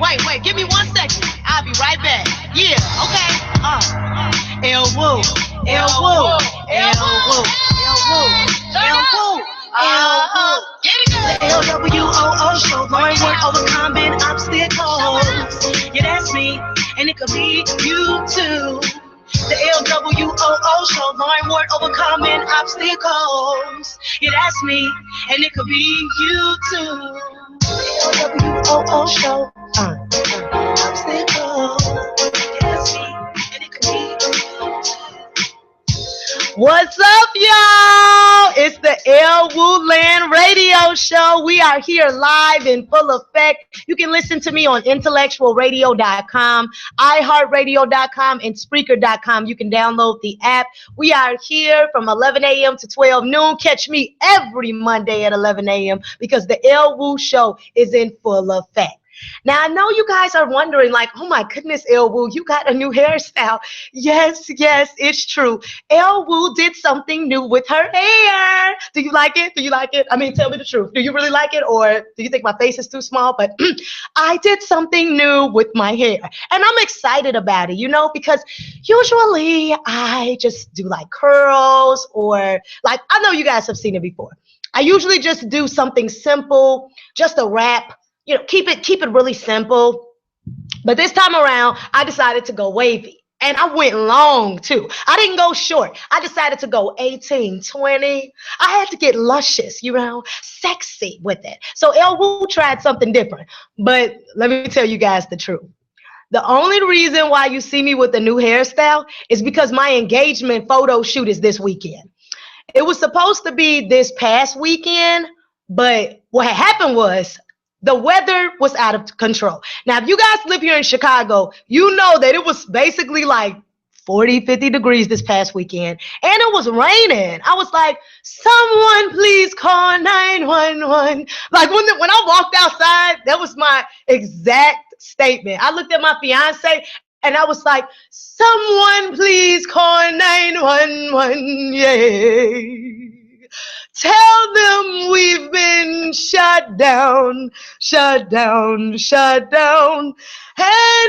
Wait, give me 1 second. I'll be right back. Yeah, okay. LWOO, LWOO, LWOO, LWOO, LWOO, LWOO. The LWOO show, learn work, overcoming obstacles. Yeah, that's me, and it could be you too. The LWOO show, learn work, overcoming obstacles. Yeah, that's me, and it could be you too. LWOO show, obstacles. Yeah, that's me, and it could be you too. What's up, y'all? It's the LWOO Land Radio Show. We are here live in full effect. You can listen to me on intellectualradio.com, iHeartRadio.com, and Spreaker.com. You can download the app. We are here from 11 a.m. to 12 noon. Catch me every Monday at 11 a.m. because the LWOO Show is in full effect. Now, I know you guys are wondering, like, oh my goodness, LWOO, you got a new hairstyle. Yes, it's true. LWOO did something new with her hair. Do you like it? I mean, tell me the truth. Do you really like it, or do you think my face is too small? But I did something new with my hair, and I'm excited about it, because usually I just do like curls, or like, I know you guys have seen it before. I usually just do something simple, just a wrap. Keep it really simple. But this time around, I decided to go wavy. And I went long too. I didn't go short. I decided to go 18, 20. I had to get luscious, sexy with it. So LWOO tried something different. But let me tell you guys the truth. The only reason why you see me with a new hairstyle is because my engagement photo shoot is this weekend. It was supposed to be this past weekend, but what had happened was the weather was out of control. Now, if you guys live here in Chicago, you know that it was basically like 40, 50 degrees this past weekend, and it was raining. I was like, someone please call 911. Like when I walked outside, that was my exact statement. I looked at my fiance and I was like, someone please call 911. Yeah. Tell them we've been shut down, and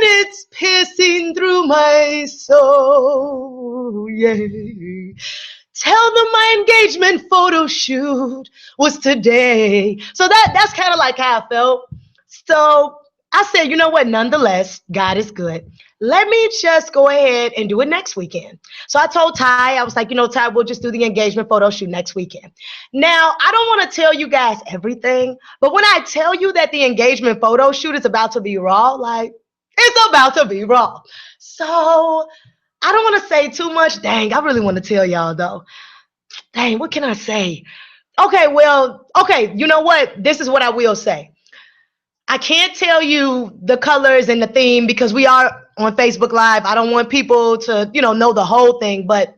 it's pissing through my soul, yeah. Tell them my engagement photo shoot was today. So that's kind of like how I felt. So I said, you know what, nonetheless, God is good. Let me just go ahead and do it next weekend. So I told Ty, I was like, Ty, we'll just do the engagement photo shoot next weekend. Now, I don't want to tell you guys everything, but when I tell you that the engagement photo shoot is about to be raw, like, it's about to be raw. So I don't want to say too much. Dang, I really want to tell y'all though. Dang, what can I say? Okay, you know what? This is what I will say. I can't tell you the colors and the theme because we are on Facebook Live. I don't want people to, know the whole thing. But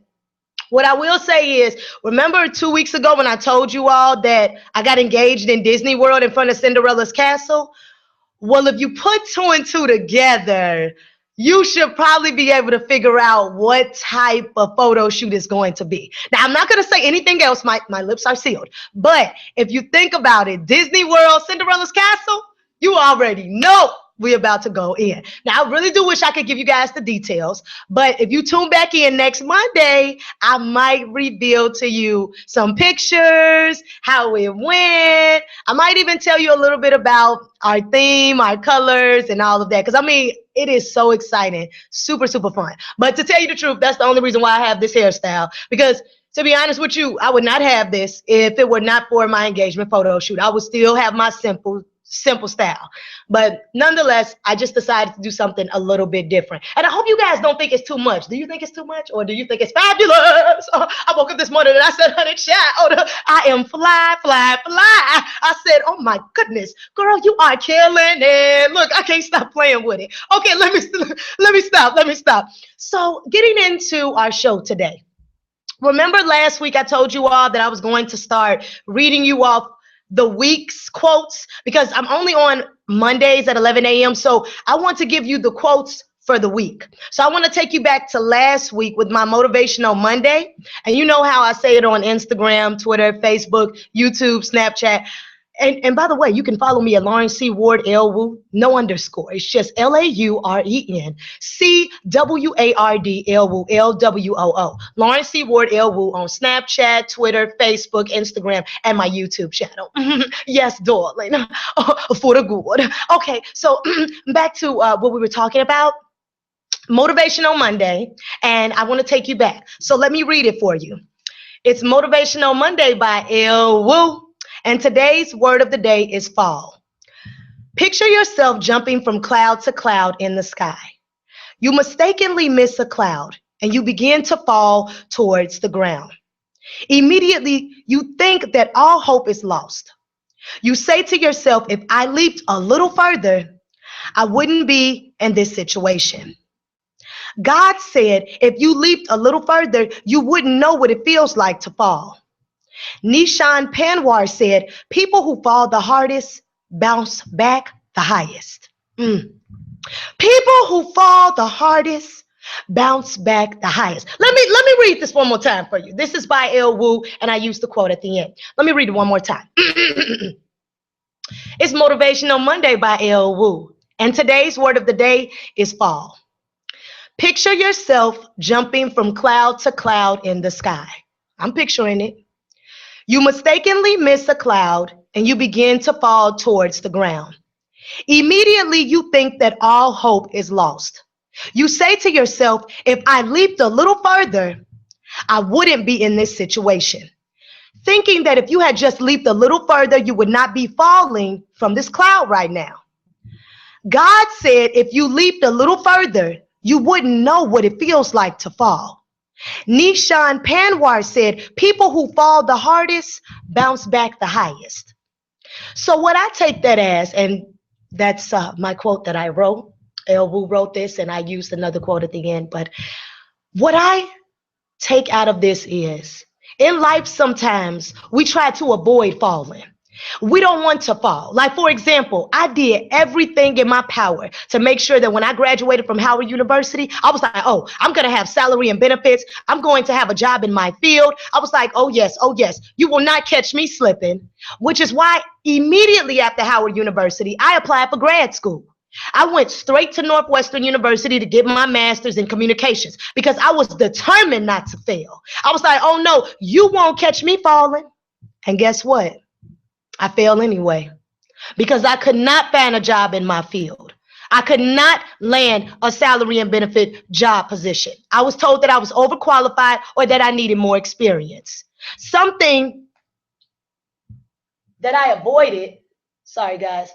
what I will say is, remember 2 weeks ago when I told you all that I got engaged in Disney World in front of Cinderella's castle? Well, if you put 2 and 2 together, you should probably be able to figure out what type of photo shoot is going to be. Now, I'm not going to say anything else. My lips are sealed. But if you think about it, Disney World, Cinderella's castle, you already know we're about to go in. Now, I really do wish I could give you guys the details, but if you tune back in next Monday, I might reveal to you some pictures, how it went. I might even tell you a little bit about our theme, our colors, and all of that, because, it is so exciting, super, super fun. But to tell you the truth, that's the only reason why I have this hairstyle, because to be honest with you, I would not have this if it were not for my engagement photo shoot. I would still have my simple style. But nonetheless, I just decided to do something a little bit different. And I hope you guys don't think it's too much. Do you think it's too much, or do you think it's fabulous? I woke up this morning and I said, honey child, I am fly. I said, oh my goodness, girl, you are killing it. Look, I can't stop playing with it. Okay, let me stop. So getting into our show today. Remember last week I told you all that I was going to start reading you off the week's quotes, because I'm only on Mondays at 11 a.m. So I want to give you the quotes for the week. So I want to take you back to last week with my Motivational Monday. And you know how I say it on Instagram, Twitter, Facebook, YouTube, Snapchat. And by the way, you can follow me at Lauren C. Ward LWOO, no underscore. It's just LAUREN CWARD LWOO. Lauren C. Ward LWOO on Snapchat, Twitter, Facebook, Instagram, and my YouTube channel. Yes, darling. For the good. Okay, so back to what we were talking about. Motivational Monday, and I want to take you back. So let me read it for you. It's Motivational Monday by LWOO, and today's word of the day is fall. Picture yourself jumping from cloud to cloud in the sky. You mistakenly miss a cloud, and you begin to fall towards the ground. Immediately, you think that all hope is lost. You say to yourself, if I leaped a little further, I wouldn't be in this situation. God said, if you leaped a little further, you wouldn't know what it feels like to fall. Nishan Panwar said, people who fall the hardest bounce back the highest. People who fall the hardest bounce back the highest. Let me read this one more time for you. This is by LWOO, and I used the quote at the end. Let me read it one more time. It's Motivational Monday by LWOO, and today's word of the day is fall. Picture yourself jumping from cloud to cloud in the sky. I'm picturing it. You mistakenly miss a cloud and you begin to fall towards the ground. Immediately, you think that all hope is lost. You say to yourself, if I leaped a little further, I wouldn't be in this situation. Thinking that if you had just leaped a little further, you would not be falling from this cloud right now. God said, if you leaped a little further, you wouldn't know what it feels like to fall. Nishan Panwar said, people who fall the hardest bounce back the highest. So what I take that as, and that's my quote that I wrote. LWOO wrote this, and I used another quote at the end. But what I take out of this is, in life sometimes we try to avoid falling. We don't want to fall. Like, for example, I did everything in my power to make sure that when I graduated from Howard University, I was like, oh, I'm going to have salary and benefits. I'm going to have a job in my field. I was like, oh, yes, you will not catch me slipping, which is why immediately after Howard University, I applied for grad school. I went straight to Northwestern University to get my master's in communications because I was determined not to fail. I was like, oh, no, you won't catch me falling. And guess what? I failed anyway because I could not find a job in my field. I could not land a salary and benefit job position. I was told that I was overqualified or that I needed more experience. Something that I avoided. Sorry, guys.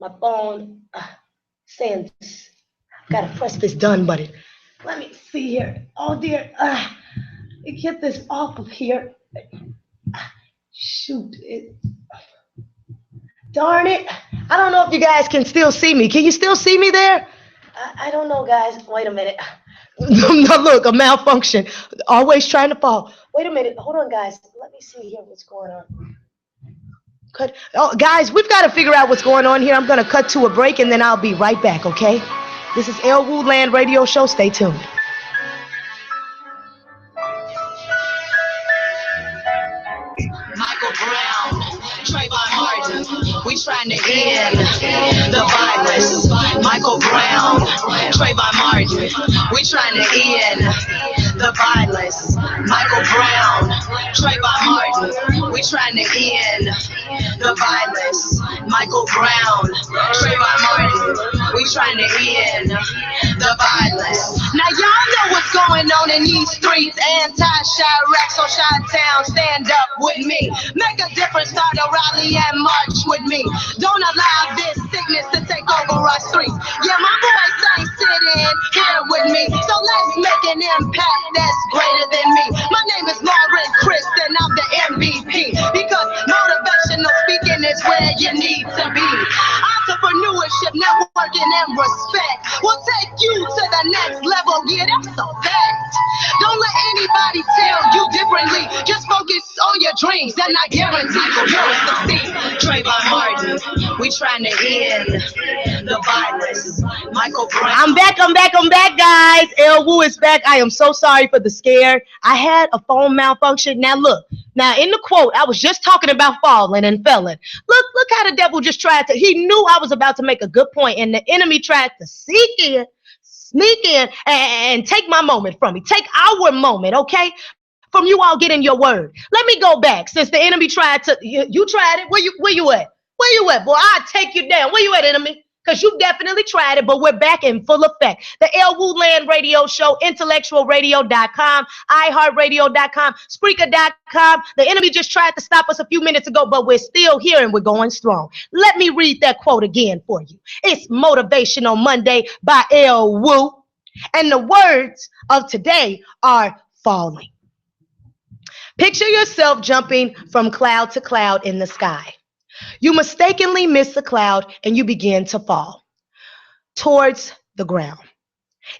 My phone saying I've got to press this done button. Let me see here. Oh, dear. Get this off of here. Shoot it. Darn it. I don't know if you guys can still see me. Can you still see me there? I don't know, guys. Wait a minute. No, look, a malfunction. Always trying to fall. Wait a minute. Hold on, guys. Let me see here what's going on. Cut. Oh, guys, we've got to figure out what's going on here. I'm going to cut to a break, and then I'll be right back, okay? This is LWOO Land Radio Show. Stay tuned. Michael Brown, Trayvon Martin, we trying to end the violence. Michael Brown, Trayvon Martin, we trying to end the violence. Michael Brown, Trayvon Martin, we trying to end the violence. Michael Brown, Trayvon Martin, we trying to end the violence. Now y'all know what's going on in these streets. Anti-Chirac, so Chi-Town, stand up with me. Make a difference, start a rally and march with me. Don't allow this sickness to take over our streets. Yeah, my boys ain't sitting here with me. So let's make an impact that's greater than me. My name is Lauren Chris, and I'm the MVP. Because motivational speaking is where you need to be. Entrepreneurship, networking, and respect will take you to the next level. Yeah, that's a fact. Don't let anybody tell you differently. Just focus on your dreams, and I guarantee you'll succeed. Trayvon Martin, we trying to end the violence. I'm back, guys. LWOO is back. I am so sorry for the scare. I had a phone malfunction. Now look, now in the quote, I was just talking about falling and felling. Look how the devil just tried to, he knew I was about to make a good point, and the enemy tried to sneak in, and take my moment from me. Take our moment, okay? From you all getting your word. Let me go back. Since the enemy tried to, you tried it. Where you at? Where you at, boy? I'll take you down. Where you at, enemy? Because you definitely tried it, but we're back in full effect. The LWOO Land Radio Show, intellectualradio.com, iHeartRadio.com, Spreaker.com. The enemy just tried to stop us a few minutes ago, but we're still here and we're going strong. Let me read that quote again for you. It's Motivational Monday by LWOO, and the words of today are falling. Picture yourself jumping from cloud to cloud in the sky. You mistakenly miss the cloud and you begin to fall towards the ground.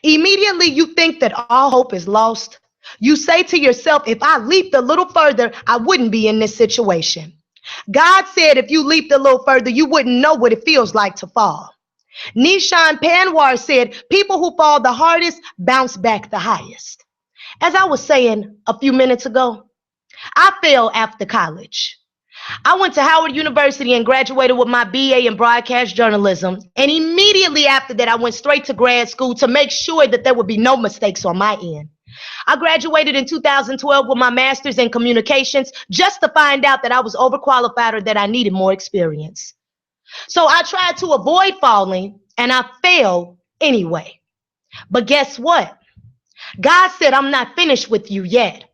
Immediately, you think that all hope is lost. You say to yourself, if I leaped a little further, I wouldn't be in this situation. God said if you leaped a little further, you wouldn't know what it feels like to fall. Nishan Panwar said, people who fall the hardest bounce back the highest. As I was saying a few minutes ago, I failed after college. I went to Howard University and graduated with my BA in broadcast journalism. And immediately after that, I went straight to grad school to make sure that there would be no mistakes on my end. I graduated in 2012 with my master's in communications just to find out that I was overqualified or that I needed more experience. So I tried to avoid falling and I failed anyway. But guess what? God said, I'm not finished with you yet.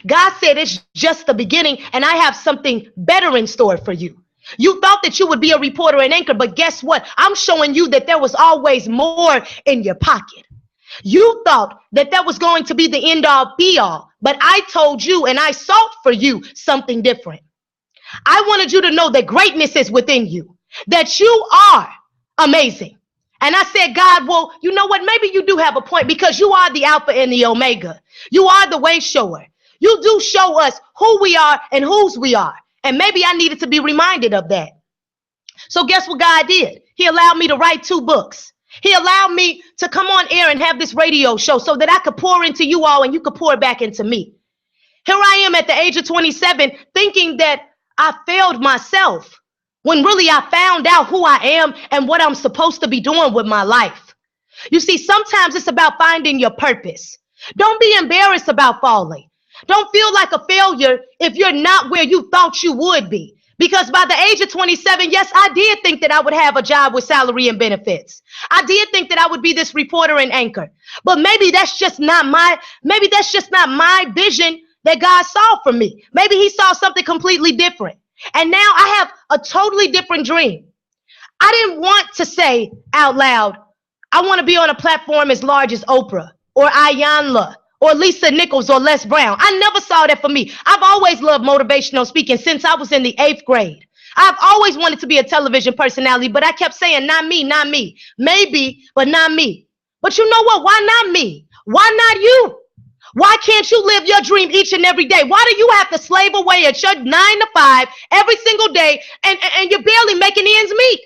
God said it's just the beginning and I have something better in store for you. You thought that you would be a reporter and anchor, but guess what? I'm showing you that there was always more in your pocket. You thought that that was going to be the end all be all, but I told you and I sought for you something different. I wanted you to know that greatness is within you, that you are amazing. And I said, God, well, you know what? Maybe you do have a point because you are the Alpha and the Omega. You are the way shower. You do show us who we are and whose we are. And maybe I needed to be reminded of that. So guess what God did? He allowed me to write 2 books. He allowed me to come on air and have this radio show so that I could pour into you all and you could pour back into me. Here I am at the age of 27 thinking that I failed myself when really I found out who I am and what I'm supposed to be doing with my life. You see, sometimes it's about finding your purpose. Don't be embarrassed about falling. Don't feel like a failure if you're not where you thought you would be. Because by the age of 27, yes, I did think that I would have a job with salary and benefits. I did think that I would be this reporter and anchor. But maybe that's just not my vision that God saw for me. Maybe he saw something completely different. And now I have a totally different dream. I didn't want to say out loud, I want to be on a platform as large as Oprah or Ayanla or Lisa Nichols or Les Brown. I never saw that for me. I've always loved motivational speaking since I was in the 8th grade. I've always wanted to be a television personality, but I kept saying, not me, not me. Maybe, but not me. But you know what? Why not me? Why not you? Why can't you live your dream each and every day? Why do you have to slave away at your 9 to 5 every single day and you're barely making ends meet?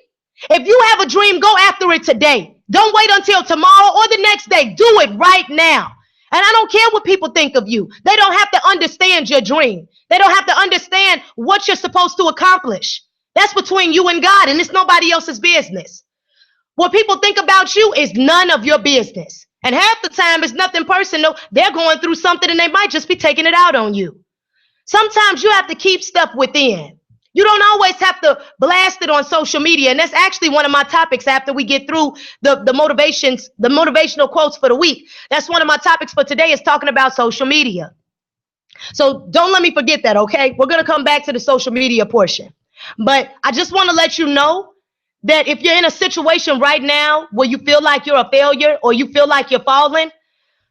If you have a dream, go after it today. Don't wait until tomorrow or the next day. Do it right now. And I don't care what people think of you. They don't have to understand your dream. They don't have to understand what you're supposed to accomplish. That's between you and God, and it's nobody else's business. What people think about you is none of your business. And half the time it's nothing personal. They're going through something and they might just be taking it out on you. Sometimes you have to keep stuff within. You don't always have to blast it on social media. And that's actually one of my topics after we get through the motivational quotes for the week. That's one of my topics for today is talking about social media. So don't let me forget that, okay? We're going to come back to the social media portion. But I just want to let you know that if you're in a situation right now where you feel like you're a failure or you feel like you're falling,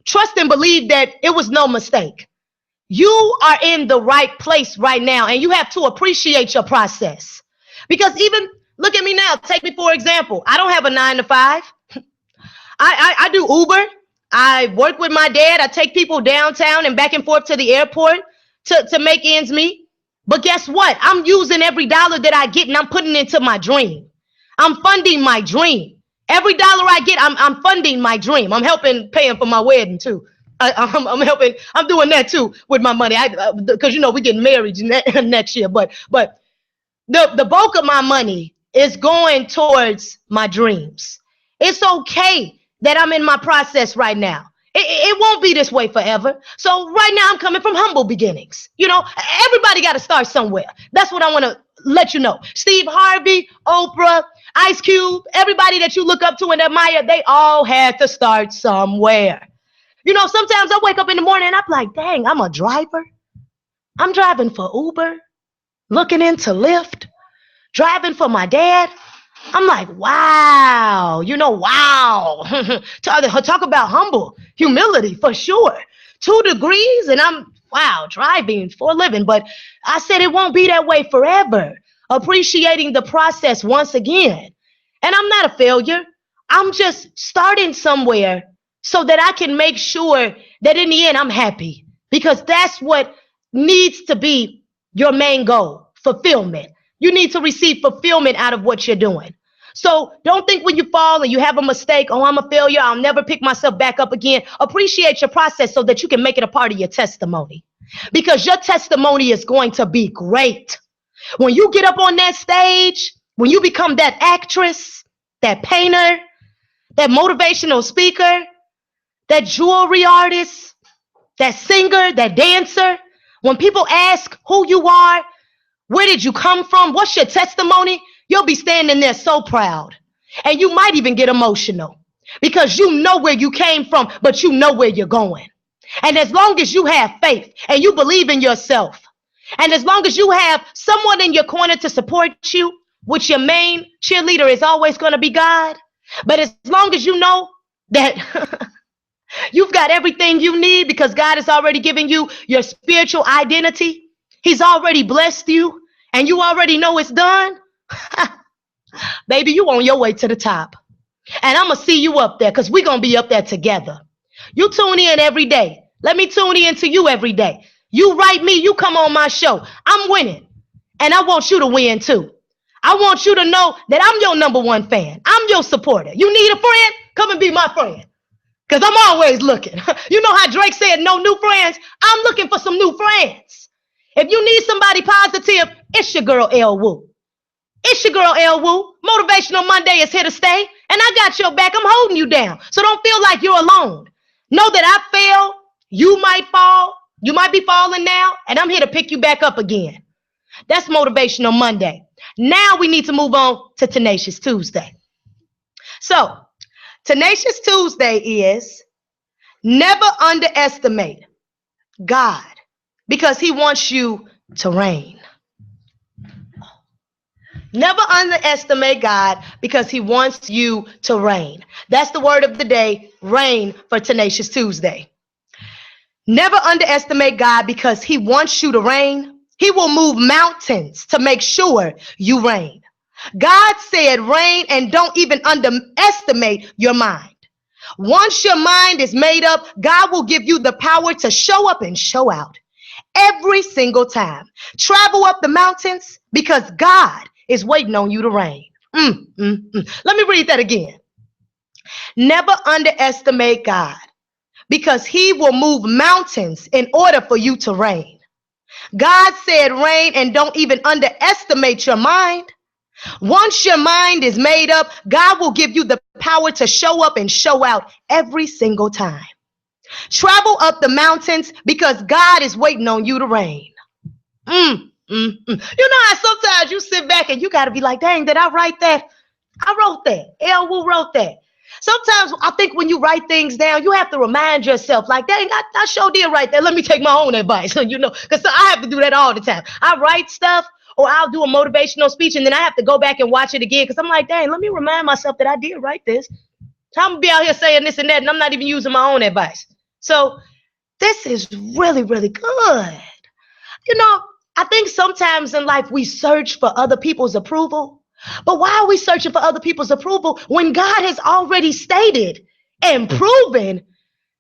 trust and believe that it was no mistake. You are in the right place right now, and you have to appreciate your process. Because even, look at me now, take me for example. I don't have a 9 to 5. I do Uber. I work with my dad. I take people downtown and back and forth to the airport to make ends meet. But guess what? I'm using every dollar that I get and I'm putting it into my dream. I'm funding my dream. Every dollar I get, I'm funding my dream. I'm helping paying for my wedding too. I'm helping. I'm doing that too with my money. Because we getting married next year. But the bulk of my money is going towards my dreams. It's okay that I'm in my process right now. It won't be this way forever. So right now I'm coming from humble beginnings. Everybody got to start somewhere. That's what I want to let you know. Steve Harvey, Oprah, Ice Cube, everybody that you look up to and admire, they all had to start somewhere. Sometimes I wake up in the morning and I'm like, dang, I'm a driver. I'm driving for Uber, looking into Lyft, driving for my dad. I'm like, wow, wow. Talk about humble humility for sure. 2 degrees and I'm, wow, driving for a living. But I said it won't be that way forever. Appreciating the process once again. And I'm not a failure. I'm just starting somewhere so that I can make sure that in the end I'm happy. Because that's what needs to be your main goal, fulfillment. You need to receive fulfillment out of what you're doing. So don't think when you fall and you have a mistake, oh, I'm a failure, I'll never pick myself back up again. Appreciate your process so that you can make it a part of your testimony. Because your testimony is going to be great. When you get up on that stage, when you become that actress, that painter, that motivational speaker, that jewelry artist, that singer, that dancer, when people ask who you are, where did you come from, what's your testimony, you'll be standing there so proud. And you might even get emotional because you know where you came from, but you know where you're going. And as long as you have faith and you believe in yourself, and as long as you have someone in your corner to support you, which your main cheerleader is always going to be God, but as long as you know that you've got everything you need because God has already given you your spiritual identity, He's already blessed you, and you already know it's done, baby, you on your way to the top. And I'm going to see you up there because we're going to be up there together. You tune in every day. Let me tune in to you every day. You write me, you come on my show. I'm winning. And I want you to win too. I want you to know that I'm your number one fan. I'm your supporter. You need a friend? Come and be my friend. Because I'm always looking. You know how Drake said no new friends? I'm looking for some new friends. If you need somebody positive, it's your girl LWOO. It's your girl LWOO. Motivational Monday is here to stay. And I got your back. I'm holding you down. So don't feel like you're alone. Know that I fell. You might fall. You might be falling now. And I'm here to pick you back up again. That's Motivational Monday. Now we need to move on to Tenacious Tuesday. So, Tenacious Tuesday is never underestimate God because He wants you to reign. Never underestimate God because He wants you to reign. That's the word of the day, reign, for Tenacious Tuesday. Never underestimate God because He wants you to reign. He will move mountains to make sure you reign. God said reign, and don't even underestimate your mind. Once your mind is made up, God will give you the power to show up and show out every single time. Travel up the mountains because God is waiting on you to reign. Let me read that again. Never underestimate God because He will move mountains in order for you to reign. God said reign, and don't even underestimate your mind. Once your mind is made up, God will give you the power to show up and show out every single time. Travel up the mountains because God is waiting on you to reign. You know how sometimes you sit back and you got to be like, dang, did I write that? I wrote that. LWOO wrote that. Sometimes I think when you write things down, you have to remind yourself, like, dang, I sure did write that. Let me take my own advice, because I have to do that all the time. I write stuff, or I'll do a motivational speech, and then I have to go back and watch it again because I'm like, dang, let me remind myself that I did write this. I'm going to be out here saying this and that, and I'm not even using my own advice. So this is really, really good. I think sometimes in life we search for other people's approval. But why are we searching for other people's approval when God has already stated and proven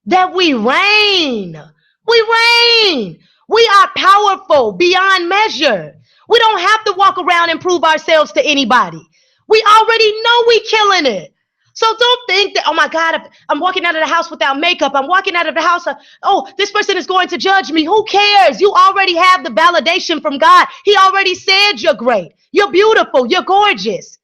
that we reign? We reign. We are powerful beyond measure. We don't have to walk around and prove ourselves to anybody. We already know we killing it. So don't think that, oh my God, I'm walking out of the house without makeup. I'm walking out of the house. Oh, this person is going to judge me. Who cares? You already have the validation from God. He already said you're great. You're beautiful. You're gorgeous.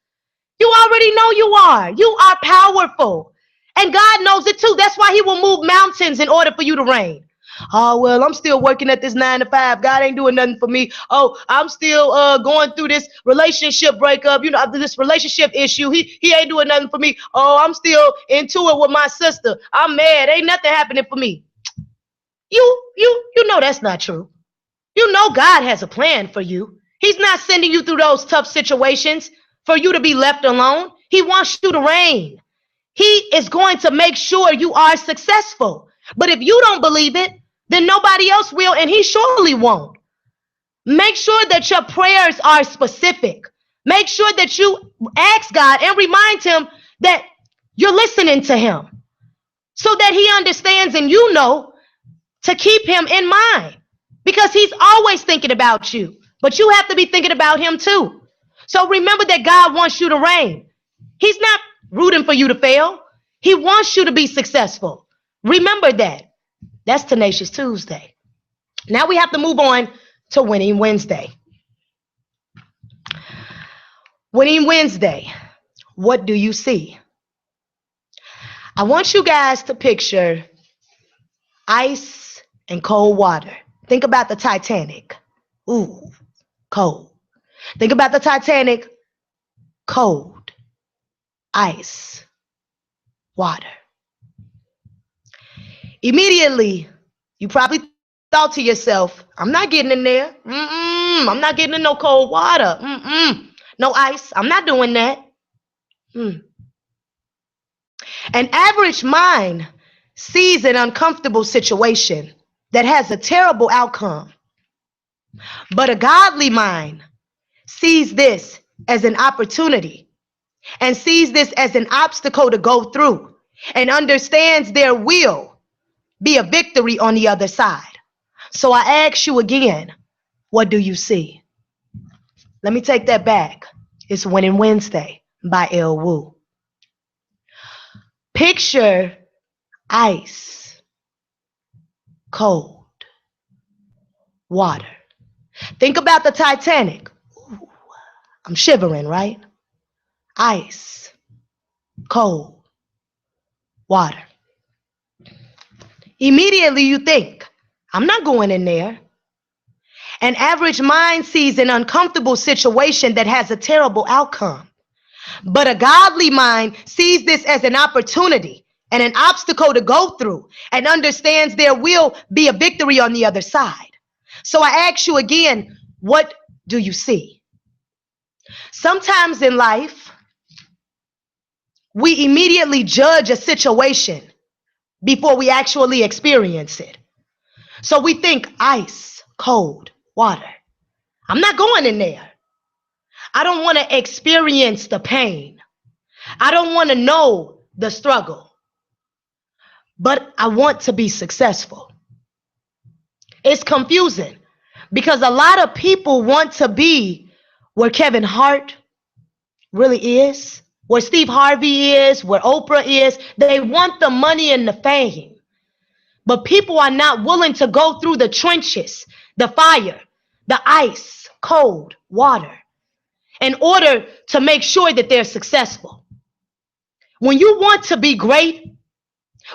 You already know you are. You are powerful. And God knows it too. That's why he will move mountains in order for you to reign. Oh, well, I'm still working at this 9 to 5. God ain't doing nothing for me. Oh, I'm still going through this relationship breakup, this relationship issue. He ain't doing nothing for me. Oh, I'm still into it with my sister. I'm mad. Ain't nothing happening for me. You know that's not true. You know God has a plan for you. He's not sending you through those tough situations for you to be left alone. He wants you to reign. He is going to make sure you are successful. But if you don't believe it, then nobody else will, and he surely won't. Make sure that your prayers are specific. Make sure that you ask God and remind him that you're listening to him so that he understands and you know to keep him in mind, because he's always thinking about you, but you have to be thinking about him too. So remember that God wants you to reign. He's not rooting for you to fail. He wants you to be successful. Remember that. That's Tenacious Tuesday. Now we have to move on to Winning Wednesday. Winning Wednesday, what do you see? I want you guys to picture ice and cold water. Think about the Titanic. Ooh, cold. Think about the Titanic. Cold. Ice. Water. Immediately, you probably thought to yourself, I'm not getting in there. I'm not getting in no cold water. No ice. I'm not doing that. An average mind sees an uncomfortable situation that has a terrible outcome. But a godly mind sees this as an opportunity and sees this as an obstacle to go through and understands there will be a victory on the other side. So I ask you again, what do you see? Let me take that back. It's Winning Wednesday by LWOO. Picture ice, cold, water. Think about the Titanic. Ooh, I'm shivering, right? Ice, cold, water. Immediately you think, I'm not going in there. An average mind sees an uncomfortable situation that has a terrible outcome. But a godly mind sees this as an opportunity and an obstacle to go through and understands there will be a victory on the other side. So I ask you again, what do you see? Sometimes in life, we immediately judge a situation before we actually experience it. So we think ice, cold, water. I'm not going in there. I don't want to experience the pain. I don't want to know the struggle. But I want to be successful. It's confusing because a lot of people want to be where Kevin Hart really is, where Steve Harvey is, where Oprah is. They want the money and the fame. But people are not willing to go through the trenches, the fire, the ice, cold, water, in order to make sure that they're successful. When you want to be great,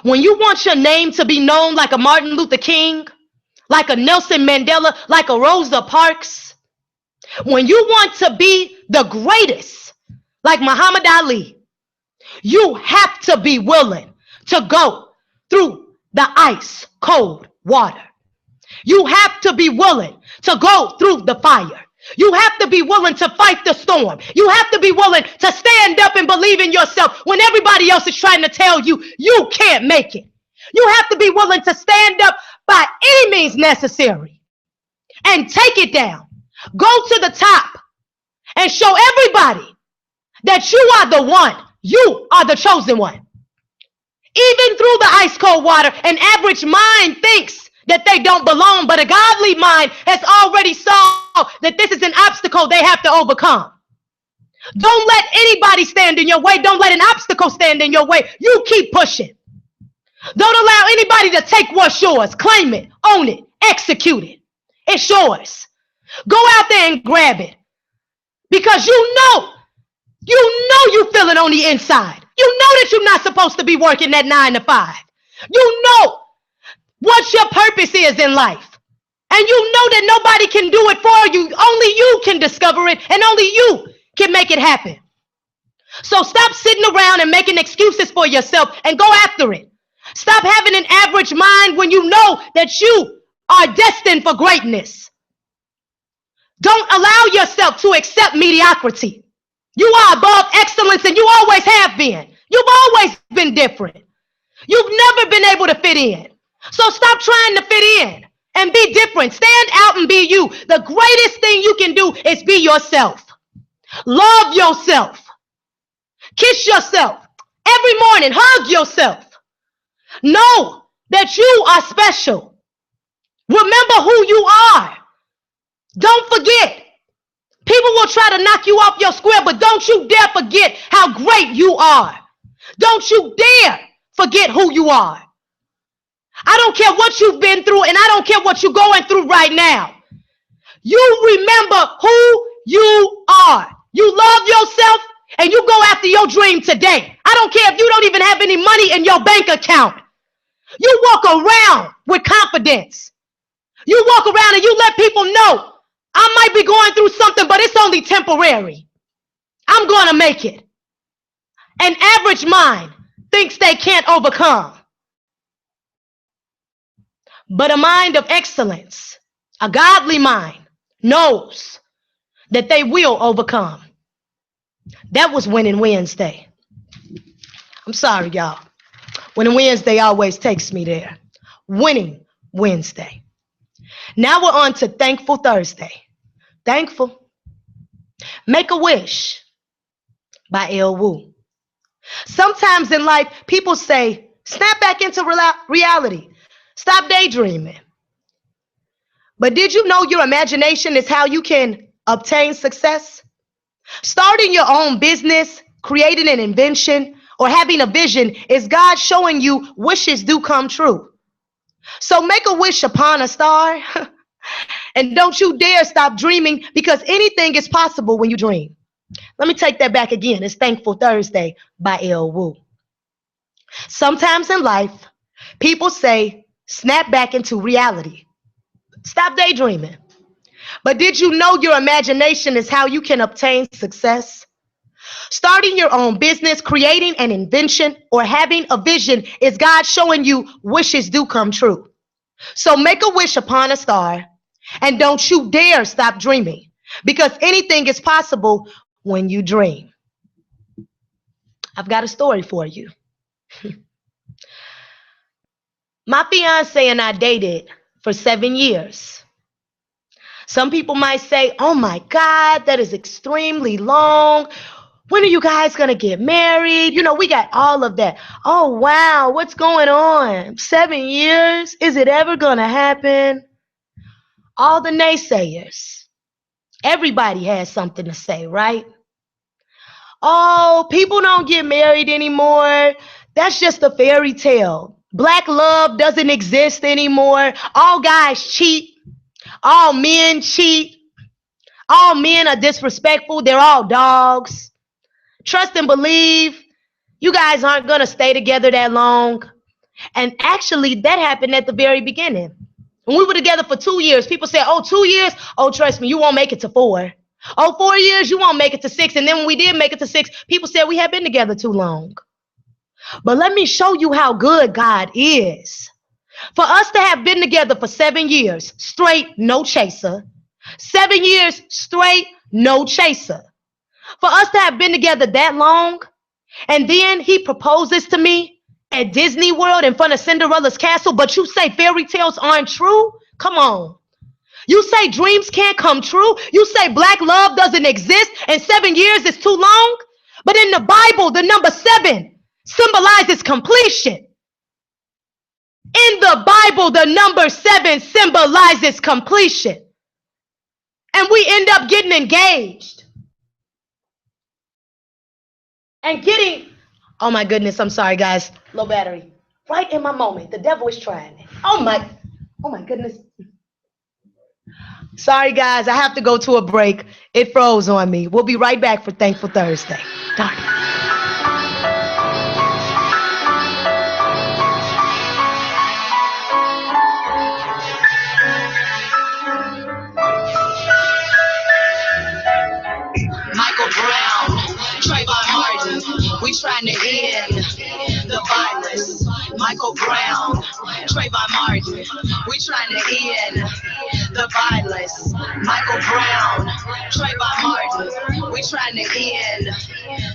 when you want your name to be known like a Martin Luther King, like a Nelson Mandela, like a Rosa Parks, when you want to be the greatest, like Muhammad Ali, you have to be willing to go through the ice cold water. You have to be willing to go through the fire. You have to be willing to fight the storm. You have to be willing to stand up and believe in yourself when everybody else is trying to tell you you can't make it. You have to be willing to stand up by any means necessary and take it down. Go to the top and show everybody that you are the one. You are the chosen one. Even through the ice cold water, an average mind thinks that they don't belong, but a godly mind has already saw that this is an obstacle they have to overcome. Don't let anybody stand in your way. Don't let an obstacle stand in your way. You keep pushing. Don't allow anybody to take what's yours. Claim it, own it, execute it. It's yours. Go out there and grab it. Because you feel it on the inside. You know that you're not supposed to be working that 9 to 5. You know what your purpose is in life. And you know that nobody can do it for you. Only you can discover it, and only you can make it happen. So stop sitting around and making excuses for yourself and go after it. Stop having an average mind when you know that you are destined for greatness. Don't allow yourself to accept mediocrity. You are above excellence, and you always have been. You've always been different. You've never been able to fit in. So stop trying to fit in and be different. Stand out and be you. The greatest thing you can do is be yourself. Love yourself. Kiss yourself. Every morning, hug yourself. Know that you are special. Remember who you are. Don't forget. People will try to knock you off your square, but don't you dare forget how great you are. Don't you dare forget who you are. I don't care what you've been through, and I don't care what you're going through right now. You remember who you are. You love yourself, and you go after your dream today. I don't care if you don't even have any money in your bank account. You walk around with confidence. You walk around and you let people know, I might be going through something, but it's only temporary. I'm going to make it. An average mind thinks they can't overcome. But a mind of excellence, a godly mind, knows that they will overcome. That was Winning Wednesday. I'm sorry, y'all. Winning Wednesday always takes me there. Winning Wednesday. Now we're on to Thankful Thursday. Thankful. Make a Wish by LWOO. Sometimes in life, people say, snap back into reality. Stop daydreaming. But did you know your imagination is how you can obtain success? Starting your own business, creating an invention, or having a vision is God showing you wishes do come true. So make a wish upon a star. And don't you dare stop dreaming, because anything is possible when you dream. Let me take that back again. It's Thankful Thursday by LWOO. Sometimes in life, people say, snap back into reality. Stop daydreaming. But did you know your imagination is how you can obtain success? Starting your own business, creating an invention, or having a vision is God showing you wishes do come true. So make a wish upon a star, and don't you dare stop dreaming, because anything is possible when you dream. I've got a story for you. My fiance and I dated for 7 years. Some people might say, oh my God, that is extremely long. When are you guys going to get married? You know, we got all of that. Oh, wow, what's going on? 7 years? Is it ever going to happen? All the naysayers. Everybody has something to say, right? Oh, people don't get married anymore. That's just a fairy tale. Black love doesn't exist anymore. All guys cheat. All men cheat. All men are disrespectful. They're all dogs. Trust and believe. You guys aren't going to stay together that long. And actually, that happened at the very beginning. When we were together for 2 years, people said, oh, 2 years? Oh, trust me, you won't make it to 4. Oh, 4 years, you won't make it to 6. And then when we did make it to 6, people said we had been together too long. But let me show you how good God is. For us to have been together for 7 years, straight, no chaser. 7 years, straight, no chaser. For us to have been together that long, and then he proposes to me at Disney World in front of Cinderella's castle, but you say fairy tales aren't true? Come on. You say dreams can't come true? You say black love doesn't exist and 7 years is too long? But in the Bible, the number 7 symbolizes completion. In the Bible, the number 7 symbolizes completion. And we end up getting engaged. and getting, oh my goodness, I'm sorry guys, low battery. Right in my moment, the devil is trying it. Oh my goodness. Sorry guys, I have to go to a break. It froze on me. We'll be right back for Thankful Thursday. Darn it. Michael Brown, Trayvon Martin, we trying to end the violence. Michael Brown, Trayvon Martin, we trying to end the violence. Michael Brown, Trayvon Martin, we trying to end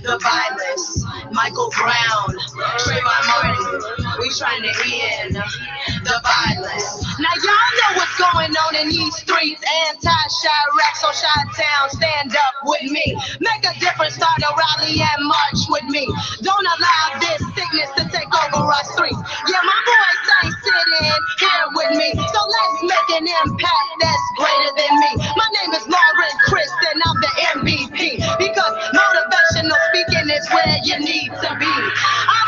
the violence. Michael Brown, Trayvon Martin, we trying to end the violence. Now y'all know what's going on in these streets. Anti-Chirac, so Chi-Town, stand up with me. Make a difference, start a rally and march with me. Don't allow this sickness to take over our streets. Yeah, my boys ain't sitting here with me, so let's make an impact that's greater than me. My name is Lauren Chris, and I'm the MVP, because motivational speaking is where you need to be.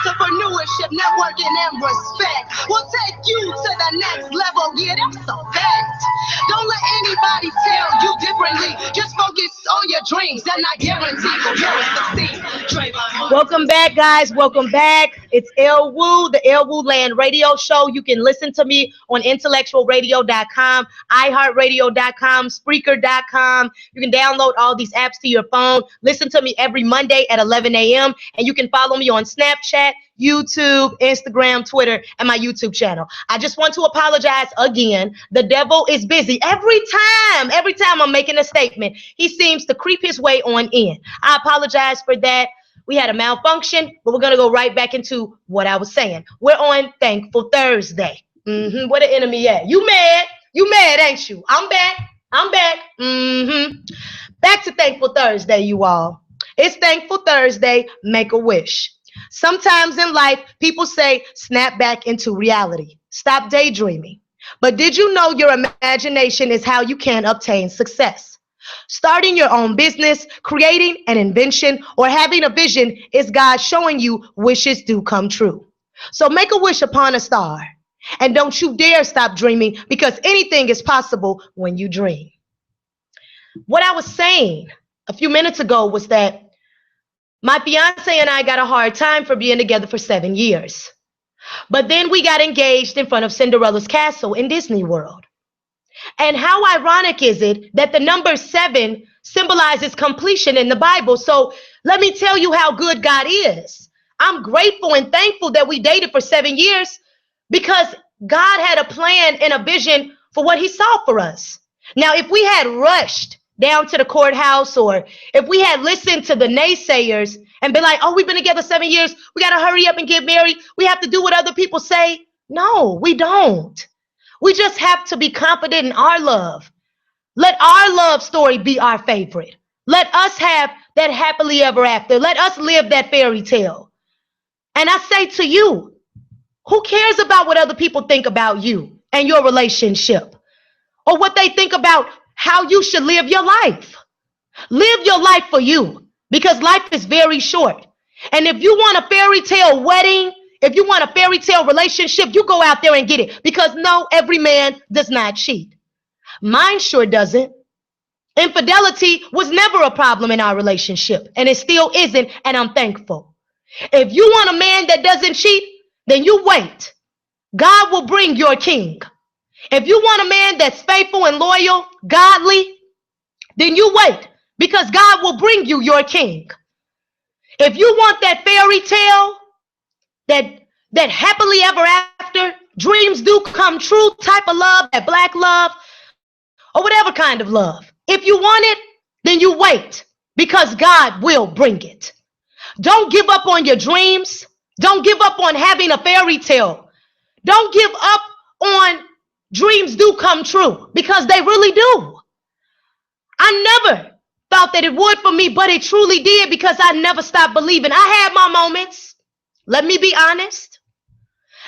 Entrepreneurship, networking, and respect will take you to the next level. Yeah, that's a fact. Don't let anybody tell you differently. Just focus on your dreams, and I guarantee you'll succeed. Welcome back, guys. Welcome back. It's LWOO, the LWOO Land Radio Show. You can listen to me on intellectualradio.com, iHeartRadio.com, Spreaker.com. You can download all these apps to your phone. Listen to me every Monday at 11 a.m. And you can follow me on Snapchat, YouTube, Instagram, Twitter, and my YouTube channel. I just want to apologize again. The devil is busy. Every time I'm making a statement, he seems to creep his way on in. I apologize for that. We had a malfunction, but we're going to go right back into what I was saying. We're on Thankful Thursday. Where the enemy at? You mad? You mad, ain't you? I'm back. I'm back. Back to Thankful Thursday, you all. It's Thankful Thursday. Make a wish. Sometimes in life, people say, snap back into reality. Stop daydreaming. But did you know your imagination is how you can obtain success? Starting your own business, creating an invention, or having a vision is God showing you wishes do come true. So make a wish upon a star. And don't you dare stop dreaming, because anything is possible when you dream. What I was saying a few minutes ago was that my fiance and I got a hard time for being together for 7 years. But then we got engaged in front of Cinderella's castle in Disney World. And how ironic is it that the number 7 symbolizes completion in the Bible? So let me tell you how good God is. I'm grateful and thankful that we dated for 7 years, because God had a plan and a vision for what he saw for us. Now, if we had rushed down to the courthouse, or if we had listened to the naysayers and been like, oh, we've been together 7 years, we got to hurry up and get married, we have to do what other people say. No, we don't. We just have to be confident in our love. Let our love story be our favorite. Let us have that happily ever after. Let us live that fairy tale. And I say to you, who cares about what other people think about you and your relationship, or what they think about how you should live your life? Live your life for you, because life is very short. And if you want a fairy tale wedding, if you want a fairy tale relationship, you go out there and get it. Because no, every man does not cheat. Mine sure doesn't. Infidelity was never a problem in our relationship, and it still isn't, and I'm thankful. If you want a man that doesn't cheat, then you wait. God will bring your king. If you want a man that's faithful and loyal, godly, then you wait, because God will bring you your king. If you want that fairy tale, that happily ever after, dreams do come true type of love, that black love, or whatever kind of love, if you want it, then you wait, because God will bring it. Don't give up on your dreams. Don't give up on having a fairy tale. Don't give up on dreams do come true, because they really do. I never thought that it would for me, but it truly did, because I never stopped believing. I had my moments. Let me be honest.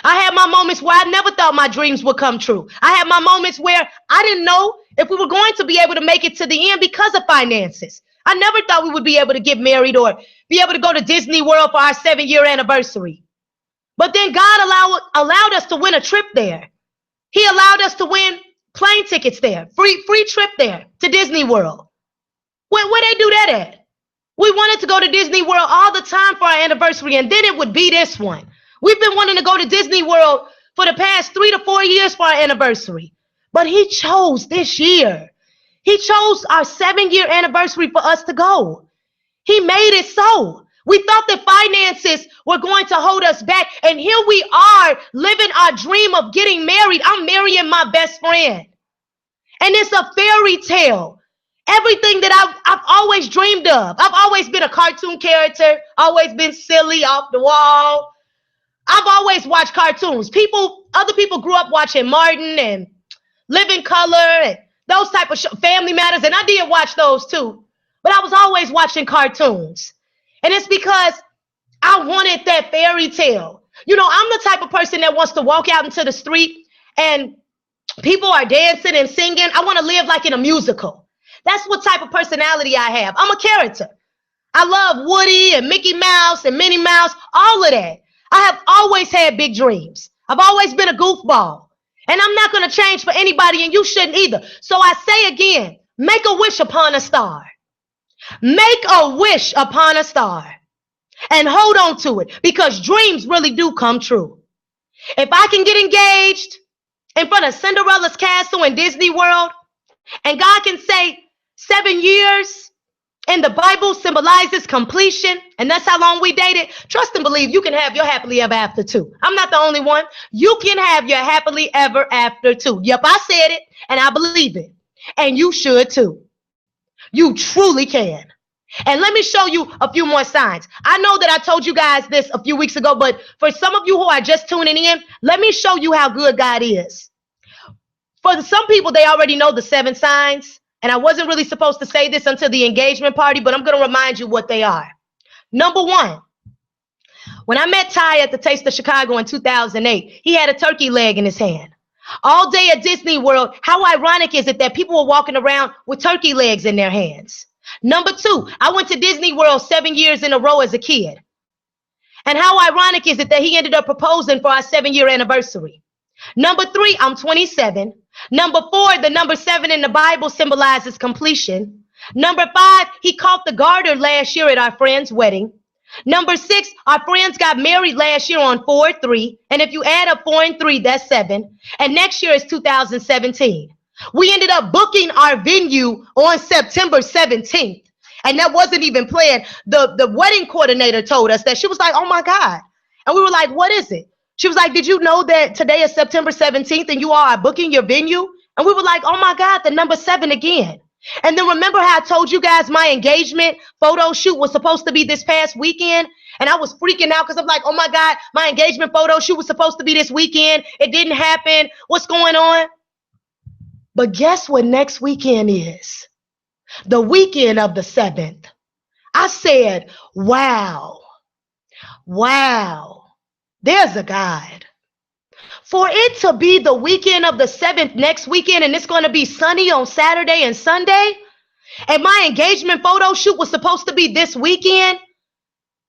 I had my moments where I never thought my dreams would come true. I had my moments where I didn't know if we were going to be able to make it to the end because of finances. I never thought we would be able to get married or be able to go to Disney World for our 7-year anniversary. But then God allowed us to win a trip there. He allowed us to win plane tickets there, free trip there to Disney World. Where they do that at? We wanted to go to Disney World all the time for our anniversary, and then it would be this one. We've been wanting to go to Disney World for the past 3 to 4 years for our anniversary. But he chose this year. He chose our 7-year anniversary for us to go. He made it so. We thought that finances were going to hold us back. And here we are living our dream of getting married. I'm marrying my best friend. And it's a fairy tale. Everything that I've always dreamed of. I've always been a cartoon character, always been silly, off the wall. I've always watched cartoons. Other people grew up watching Martin and Living Color and those type of Family Matters, and I did watch those too. But I was always watching cartoons. And it's because I wanted that fairy tale. You know, I'm the type of person that wants to walk out into the street and people are dancing and singing. I want to live like in a musical. That's what type of personality I have. I'm a character. I love Woody and Mickey Mouse and Minnie Mouse, all of that. I have always had big dreams. I've always been a goofball. And I'm not going to change for anybody, and you shouldn't either. So I say again, make a wish upon a star. Make a wish upon a star. And hold on to it, because dreams really do come true. If I can get engaged in front of Cinderella's castle in Disney World, and God can say 7 years in the Bible symbolizes completion, and that's how long we dated, trust and believe you can have your happily ever after too. I'm not the only one. You can have your happily ever after too. Yep, I said it, and I believe it. And you should too. You truly can. And let me show you a few more signs. I know that I told you guys this a few weeks ago, but for some of you who are just tuning in, let me show you how good God is. For some people, they already know the 7 signs. And I wasn't really supposed to say this until the engagement party, but I'm going to remind you what they are. Number 1, when I met Ty at the Taste of Chicago in 2008, he had a turkey leg in his hand. All day at Disney World, how ironic is it that people were walking around with turkey legs in their hands? Number 2, I went to Disney World 7 years in a row as a kid. And how ironic is it that he ended up proposing for our 7-year anniversary? Number 3, I'm 27. Number 4, the number 7 in the Bible symbolizes completion. Number 5, he caught the garter last year at our friend's wedding. Number 6, our friends got married last year on 4/3. And if you add up 4 and 3, that's 7. And next year is 2017. We ended up booking our venue on September 17th. And that wasn't even planned. The wedding coordinator told us that. She was like, oh my God. And we were like, what is it? She was like, did you know that today is September 17th and you all are booking your venue? And we were like, oh my God, the number 7 again. And then remember how I told you guys my engagement photo shoot was supposed to be this past weekend? And I was freaking out because I'm like, oh my God, my engagement photo shoot was supposed to be this weekend. It didn't happen. What's going on? But guess what next weekend is? The weekend of the 7th. I said, wow, there's a God. For it to be the weekend of the 7th next weekend, and it's going to be sunny on Saturday and Sunday, and my engagement photo shoot was supposed to be this weekend,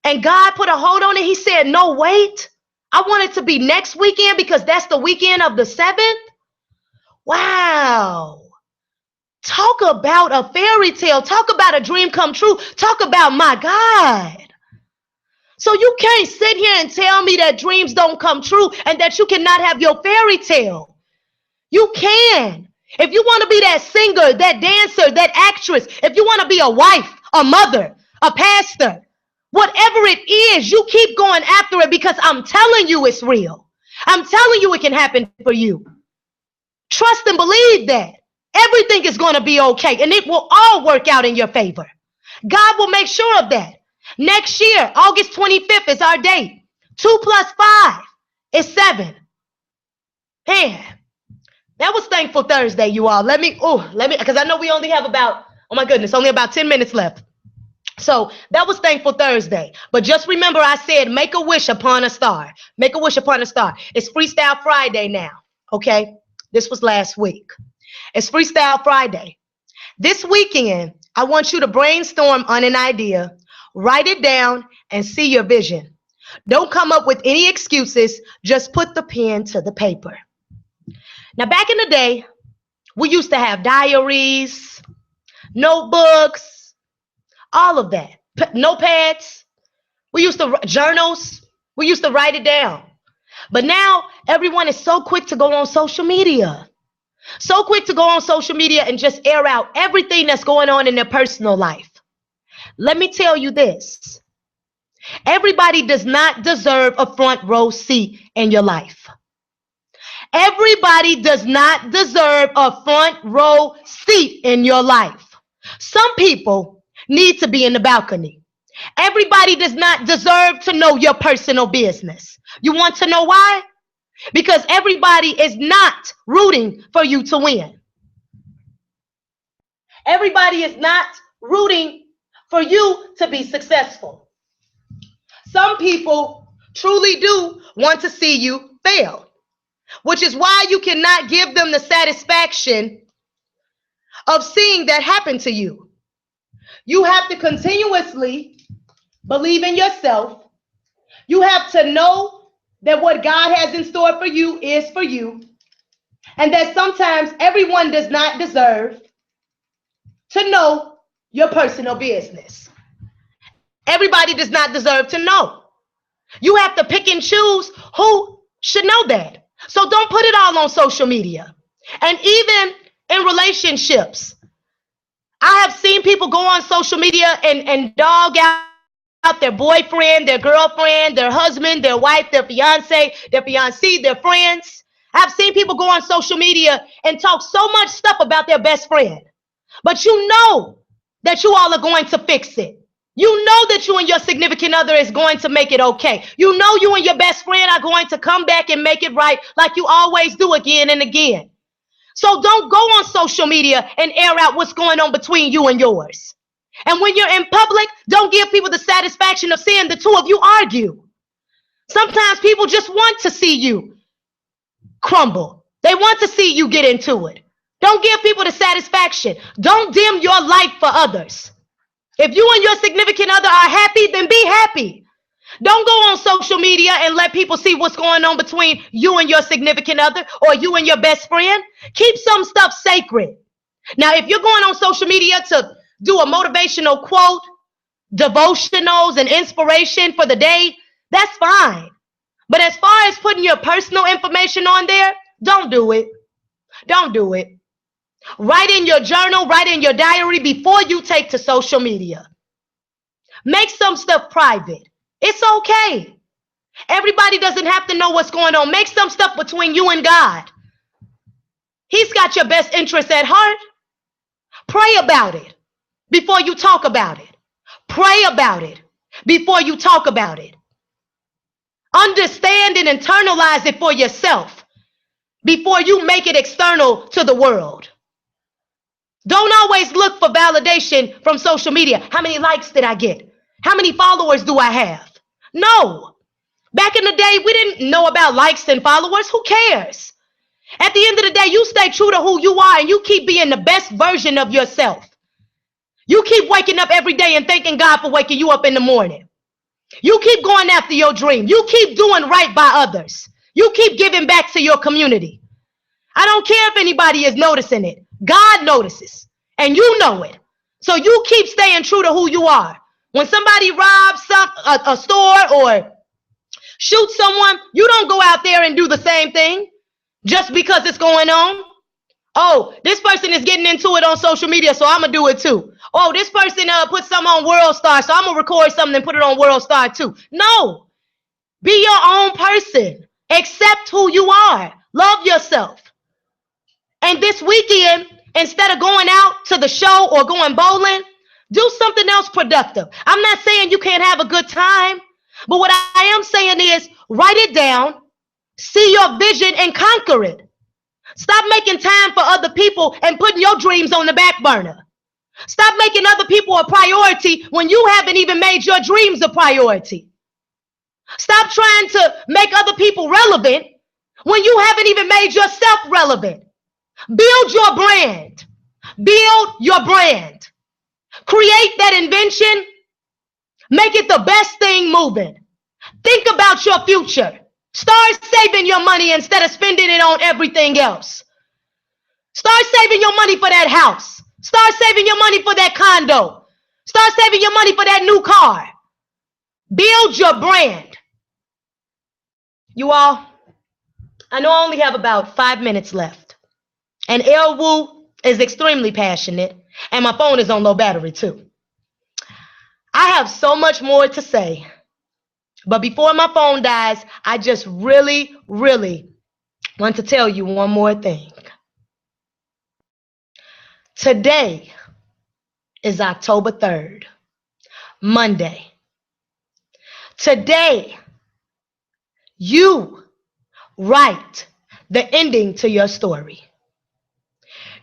and God put a hold on it. He said, no, wait, I want it to be next weekend because that's the weekend of the 7th. Wow. Talk about a fairy tale. Talk about a dream come true. Talk about my God. So you can't sit here and tell me that dreams don't come true and that you cannot have your fairy tale. You can. If you want to be that singer, that dancer, that actress, if you want to be a wife, a mother, a pastor, whatever it is, you keep going after it because I'm telling you it's real. I'm telling you it can happen for you. Trust and believe that. Everything is going to be okay and it will all work out in your favor. God will make sure of that. Next year, August 25th is our date. 2 plus 5 is 7. Man, that was Thankful Thursday, you all. Let me, because I know we only have about, only about 10 minutes left. So that was Thankful Thursday. But just remember I said, make a wish upon a star. Make a wish upon a star. It's Freestyle Friday now, okay? This was last week. It's Freestyle Friday. This weekend, I want you to brainstorm on an idea, write it down, and see your vision. Don't come up with any excuses, just put the pen to the paper. Now, back in the day, we used to have diaries, notebooks, all of that, notepads. We used to journals. We used to write it down. But now everyone is so quick to go on social media. So quick to go on social media and just air out everything that's going on in their personal life. Let me tell you this. Everybody does not deserve a front row seat in your life. Everybody does not deserve a front row seat in your life. Some people need to be in the balcony. Everybody does not deserve to know your personal business. You want to know why? Because everybody is not rooting for you to win. Everybody is not rooting for you to be successful. Some people truly do want to see you fail, which is why you cannot give them the satisfaction of seeing that happen to you. You have to continuously believe in yourself. You have to know that what God has in store for you is for you, and that sometimes everyone does not deserve to know your personal business. Everybody does not deserve to know. You have to pick and choose who should know that. So don't put it all on social media. And even in relationships, I have seen people go on social media and dog out their boyfriend, their girlfriend, their husband, their wife, their fiancé, their friends. I've seen people go on social media and talk so much stuff about their best friend. But you know that you all are going to fix it. You know that you and your significant other is going to make it okay. You know you and your best friend are going to come back and make it right like you always do again and again. So don't go on social media and air out what's going on between you and yours. And when you're in public, don't give people the satisfaction of seeing the two of you argue. Sometimes people just want to see you crumble. They want to see you get into it. Don't give people the satisfaction. Don't dim your light for others. If you and your significant other are happy, then be happy. Don't go on social media and let people see what's going on between you and your significant other or you and your best friend. Keep some stuff sacred. Now, if you're going on social media to do a motivational quote, devotionals, and inspiration for the day, that's fine. But as far as putting your personal information on there, don't do it. Don't do it. Write in your journal, write in your diary before you take to social media. Make some stuff private. It's okay. Everybody doesn't have to know what's going on. Make some stuff between you and God. He's got your best interest at heart. Pray about it before you talk about it. Pray about it before you talk about it. Understand and internalize it for yourself before you make it external to the world. Don't always look for validation from social media. How many likes did I get? How many followers do I have? No. Back in the day, we didn't know about likes and followers. Who cares? At the end of the day, you stay true to who you are and you keep being the best version of yourself. You keep waking up every day and thanking God for waking you up in the morning. You keep going after your dream. You keep doing right by others. You keep giving back to your community. I don't care if anybody is noticing it. God notices, and you know it. So you keep staying true to who you are. When somebody robs a store or shoots someone, you don't go out there and do the same thing just because it's going on. Oh, this person is getting into it on social media, so I'm going to do it too. Oh, this person put something on World Star, so I'm going to record something and put it on World Star too. No. Be your own person. Accept who you are. Love yourself. And this weekend, instead of going out to the show or going bowling, do something else productive. I'm not saying you can't have a good time, but what I am saying is write it down, see your vision, and conquer it. Stop making time for other people and putting your dreams on the back burner. Stop making other people a priority when you haven't even made your dreams a priority. Stop trying to make other people relevant when you haven't even made yourself relevant. Build your brand. Build your brand. Create that invention. Make it the best thing moving. Think about your future. Start saving your money instead of spending it on everything else. Start saving your money for that house. Start saving your money for that condo. Start saving your money for that new car. Build your brand. You all, I know I only have about 5 minutes left. And LWOO is extremely passionate. And my phone is on low battery too. I have so much more to say. But before my phone dies, I just really want to tell you one more thing. Today is October 3rd, Monday. Today, you write the ending to your story.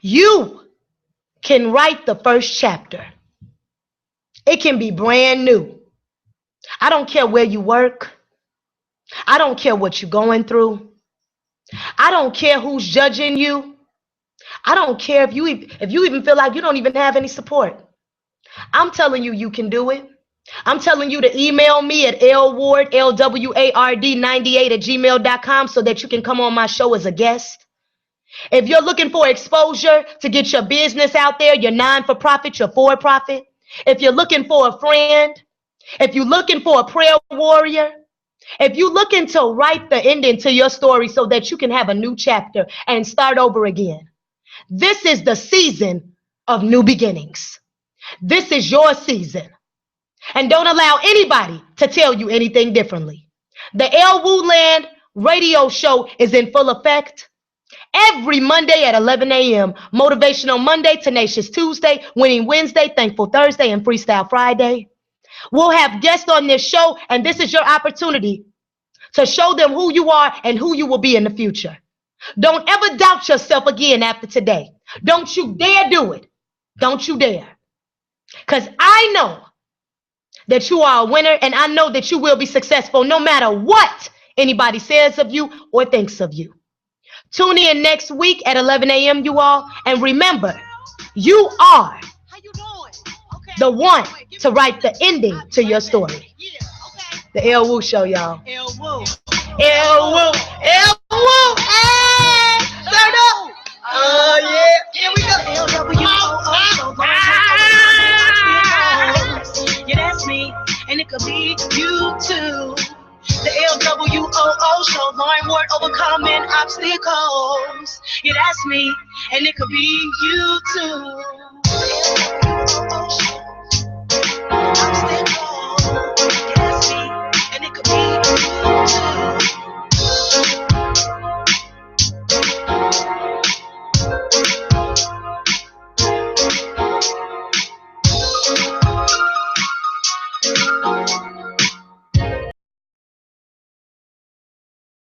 You can write the first chapter. It can be brand new. I don't care where you work. I don't care what you're going through. I don't care who's judging you. I don't care if you even feel like you don't even have any support. I'm telling you, you can do it. I'm telling you to email me at LWARD, LWARD98@gmail.com so that you can come on my show as a guest. If you're looking for exposure to get your business out there, your non-for-profit, your for-profit, if you're looking for a friend, if you're looking for a prayer warrior, if you're looking to write the ending to your story so that you can have a new chapter and start over again, this is the season of new beginnings. This is your season. And don't allow anybody to tell you anything differently. The LWOO Land radio show is in full effect. Every Monday at 11 a.m. Motivational Monday, Tenacious Tuesday, Winning Wednesday, Thankful Thursday, and Freestyle Friday. We'll have guests on this show, and this is your opportunity to show them who you are and who you will be in the future. Don't ever doubt yourself again after today. Don't you dare do it. Don't you dare. Because I know that you are a winner, and I know that you will be successful no matter what anybody says of you or thinks of you. Tune in next week at 11 a.m., you all. And remember, you are the one to write the ending to your story. The LWOO Show, y'all. LWOO. LWOO. LWOO. Hey! Turn up. Oh, yeah. Here we go. Yeah, that's me. And it could be you too. The LWOO show, Lauren Ward overcoming obstacles. Yeah, that's me, and it could be you too.